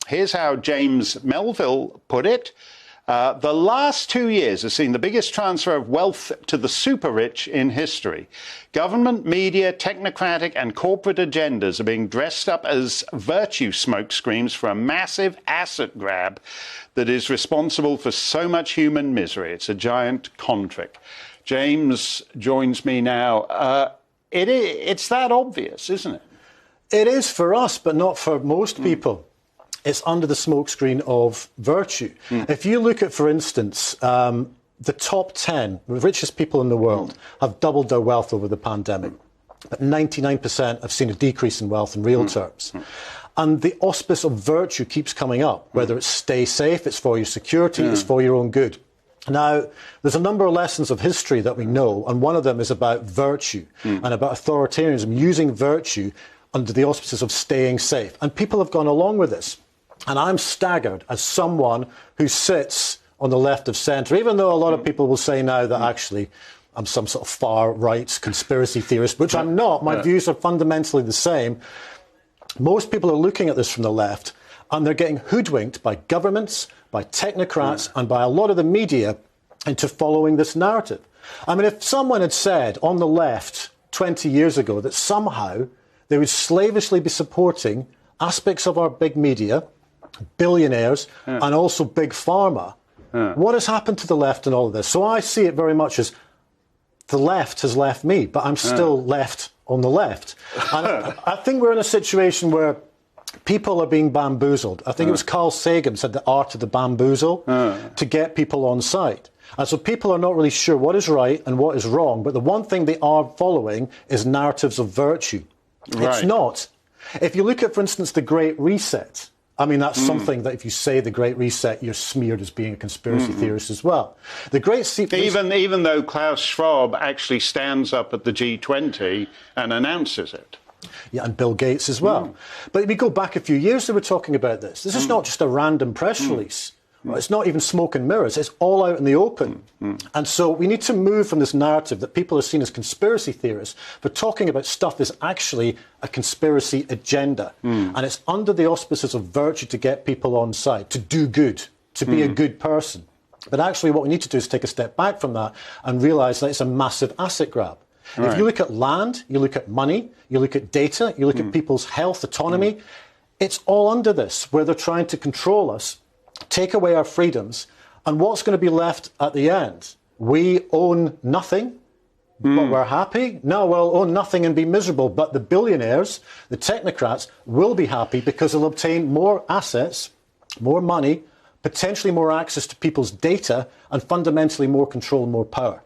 Here's how James Melville put it. The last 2 years have seen the biggest transfer of wealth to the super rich in history. Government, media, technocratic and corporate agendas are being dressed up as virtue smokescreens for a massive asset grab that is responsible for so much human misery. It's a giant con trick. James joins me now. It's that obvious, isn't it? It is for us, but not for most people. It's under the smokescreen of virtue. If you look at, for instance, the top 10 richest people in the world have doubled their wealth over the pandemic, but 99% have seen a decrease in wealth in real terms. And the auspice of virtue keeps coming up, whether it's stay safe, it's for your security, it's for your own good. Now, there's a number of lessons of history that we know, and one of them is about virtue and about authoritarianism, using virtue under the auspices of staying safe. And people have gone along with this. And I'm staggered as someone who sits on the left of centre, even though a lot of people will say now that actually I'm some sort of far-right conspiracy theorist, which I'm not. My views are fundamentally the same. Most people are looking at this from the left, and they're getting hoodwinked by governments, by technocrats, and by a lot of the media into following this narrative. I mean, if someone had said on the left 20 years ago that somehow they would slavishly be supporting aspects of our big media, billionaires, and also big pharma, what has happened to the left in all of this? So I see it very much as the left has left me, but I'm still left on the left. And I think we're in a situation where people are being bamboozled. I think it was Carl Sagan said the art of the bamboozle to get people on side. And so people are not really sure what is right and what is wrong, but the one thing they are following is narratives of virtue. Right. It's not. If you look at, for instance, the Great Reset, I mean, that's something that if you say the Great Reset, you're smeared as being a conspiracy theorist as well. The Great even though Klaus Schwab actually stands up at the G20 and announces it. Yeah, and Bill Gates as well. But if we go back a few years, they were talking about this. This is not just a random press release. It's not even smoke and mirrors. It's all out in the open. And so we need to move from this narrative that people are seen as conspiracy theorists for talking about stuff that's actually a conspiracy agenda. And it's under the auspices of virtue to get people on side, to do good, to be a good person. But actually what we need to do is take a step back from that and realise that it's a massive asset grab. Right. If you look at land, you look at money, you look at data, you look at people's health, autonomy, it's all under this, where they're trying to control us, take away our freedoms, and what's going to be left at the end? We own nothing, but we're happy? No, we'll own nothing and be miserable, but the billionaires, the technocrats, will be happy because they'll obtain more assets, more money, potentially more access to people's data, and fundamentally more control and more power.